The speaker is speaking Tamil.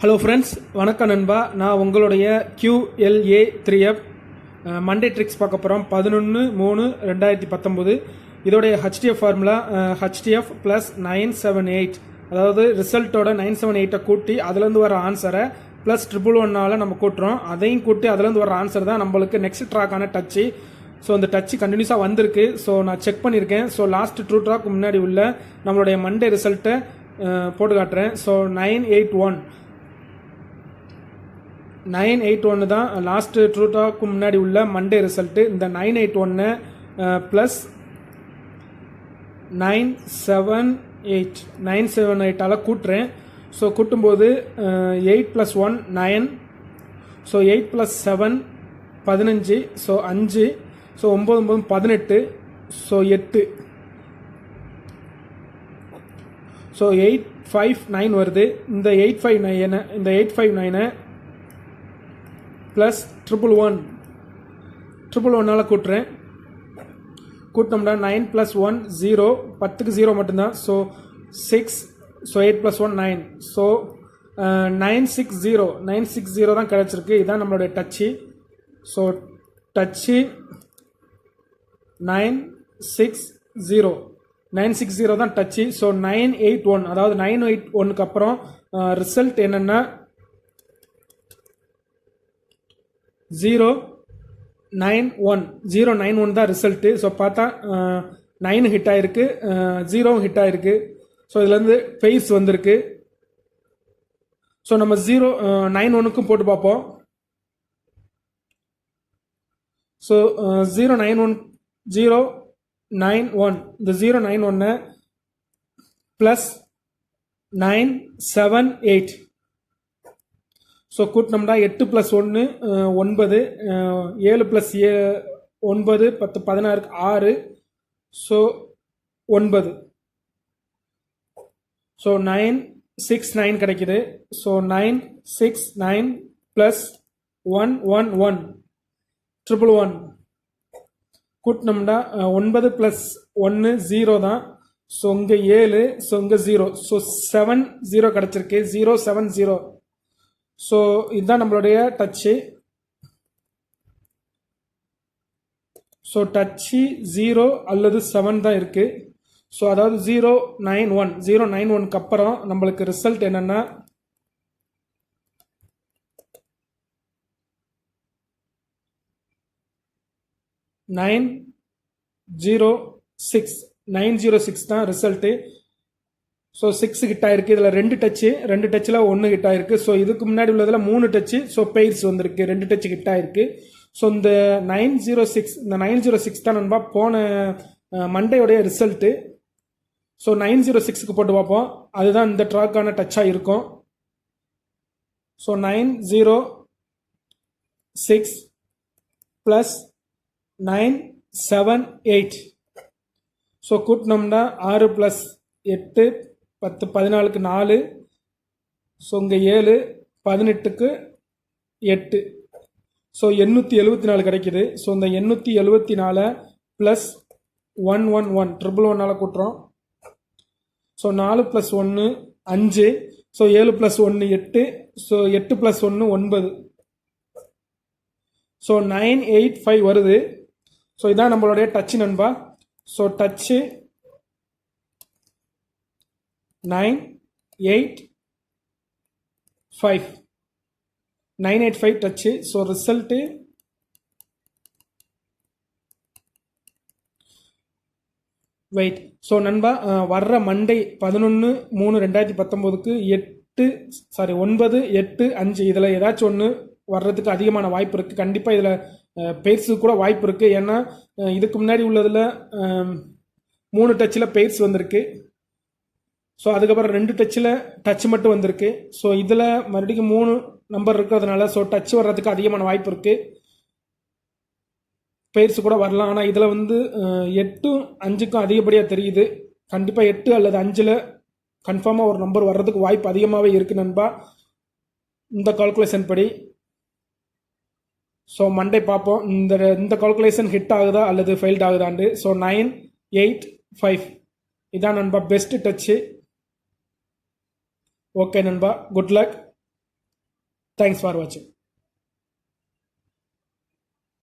ஹலோ ஃப்ரெண்ட்ஸ், வணக்கம் நண்பா. நான் உங்களுடைய QLA3F மண்டே ட்ரிக்ஸ் பார்க்க போகிறோம். 11/3/2019. இதோடைய HTF ஃபார்முலா HTF ப்ளஸ் 978, அதாவது ரிசல்ட்டோட 978 கூட்டி அதுலேருந்து வர ஆன்சரை ப்ளஸ் 111 நம்ம கூட்டுறோம். அதையும் கூட்டி அதுலேருந்து வர ஆன்சர் தான் நம்மளுக்கு நெக்ஸ்ட் ட்ராக்கான டச்சு. ஸோ அந்த டச்சு கண்டினியூஸாக வந்திருக்கு. ஸோ நான் செக் பண்ணியிருக்கேன். ஸோ லாஸ்ட் ட்ரூ ட்ராக்கு முன்னாடி உள்ள நம்மளுடைய மண்டே ரிசல்ட்டை போட்டு காட்டுறேன். ஸோ 981 தான் லாஸ்ட் ட்ரூ டாக்கு முன்னாடி உள்ள மண்டே ரிசல்ட்டு. இந்த 981 ப்ளஸ் 978 கூட்டுறேன். ஸோ கூட்டும்போது 8 + 1 9, so 8 + 7 15, so 5, so 9 9 18, so 8, so 859 வருது. இந்த 859 ப்ளஸ் 111 கூட்டுறேன். கூட்டினோம்னா 9 + 1 0, 10க்கு 0 மட்டும்தான். ஸோ 6, ஸோ 8 + 1 9, ஸோ 960 தான் கிடச்சிருக்கு. இதுதான் நம்மளுடைய டச்சு. ஸோ டச்சு 960 தான் டச்சு. ஸோ 981, அதாவது 981க்கு அப்புறம் ரிசல்ட் என்னென்னா 091 தான் ரிசல்ட்டு. ஸோ பார்த்தா 9 ஹிட் ஆகிருக்கு, 0 ஹிட் ஆகிருக்கு. ஸோ இதுலேருந்து ஃபெய்ஸ் வந்திருக்கு. ஸோ நம்ம 091க்கும் போட்டு பார்ப்போம். ஸோ 091 இந்த 091 ப்ளஸ் 978, ஸோ கூட்டினோம்னா 8 + 1 9, 7 + 9 10 16 6, ஸோ 9, ஸோ 969 கிடைக்குது. ஸோ 969 ப்ளஸ் 111 111 கூட்டினோம்னா 9 + 1 0 தான். ஸோ இங்கே 7, ஸோ இங்கே 0, ஸோ 70 கிடச்சிருக்கு. 070. ஸோ இதுதான் நம்மளுடைய டச்சு. ஸோ டச்சு 0 அல்லது 7 தான் இருக்குது. ஸோ அதாவது 091க்கு அப்புறம் நம்மளுக்கு ரிசல்ட் என்னென்னா 906 தான் ரிசல்ட்டு. ஸோ 6 ஹிட் ஆயிருக்கு. இதில் 2 டச்சில் 1 ஹிட் ஆயிருக்கு. ஸோ இதுக்கு முன்னாடி உள்ளதில் 3 டச்சு. ஸோ பெய்ர்ஸ் வந்திருக்கு, 2 டச்சு ஹிட் ஆயிருக்கு. ஸோ இந்த 906 தான் நண்பா போன மண்டேயோடைய ரிசல்ட்டு. ஸோ 906க்கு போட்டு பார்ப்போம். அதுதான் இந்த ட்ராக்கான டச்சாக இருக்கும். ஸோ 906 ப்ளஸ் 978, ஸோ கூட்டினோம்னா 6 + 8 10 14க்கு 4, ஸோ இங்கே 7 18க்கு 8, ஸோ 874 கிடைக்குது. ஸோ இந்த 874 ப்ளஸ் 111 கூட்டுறோம். ஸோ 4 + 1 5, ஸோ 7 + 1 8, ஸோ 8 + 1 9, ஸோ 985 வருது. ஸோ இதான் நம்மளுடைய டச்சு நண்பா. So touch 985 touch. So result wait. So நண்பா வர்ற மண்டே 11/3/2019க்கு 9, 8, 5 இதில் ஏதாச்சும் ஒன்று வர்றதுக்கு அதிகமான வாய்ப்பு இருக்குது. கண்டிப்பாக இதில் பெயர்ஸுக்கு கூட வாய்ப்பு இருக்குது. ஏன்னா இதுக்கு முன்னாடி உள்ளதில் 3 டச்சில் பெயர்ஸ் வந்திருக்கு. ஸோ அதுக்கப்புறம் 2 டச்சில் டச் மட்டும் வந்திருக்கு. ஸோ இதில் மறுபடியும் 3 நம்பர் இருக்கிறதுனால ஸோ டச் வர்றதுக்கு அதிகமான வாய்ப்பு இருக்குது. பெயர்ஸ் கூட வரலாம். ஆனால் இதில் 8ம் 5க்கும் அதிகப்படியாக தெரியுது. கண்டிப்பாக 8 அல்லது 5ல் கன்ஃபார்மாக ஒரு நம்பர் வர்றதுக்கு வாய்ப்பு அதிகமாகவே இருக்குது நண்பா, இந்த கால்குலேஷன் படி. ஸோ மண்டே பார்ப்போம் இந்த கால்குலேஷன் ஹிட் ஆகுதா அல்லது ஃபெயில்ட் ஆகுதாண்டு. ஸோ 985 இதான் நண்பா பெஸ்ட் டச்சு. ஓகே நண்பா, குட் லக். தேங்க்ஸ் ஃபார் வாட்சிங்.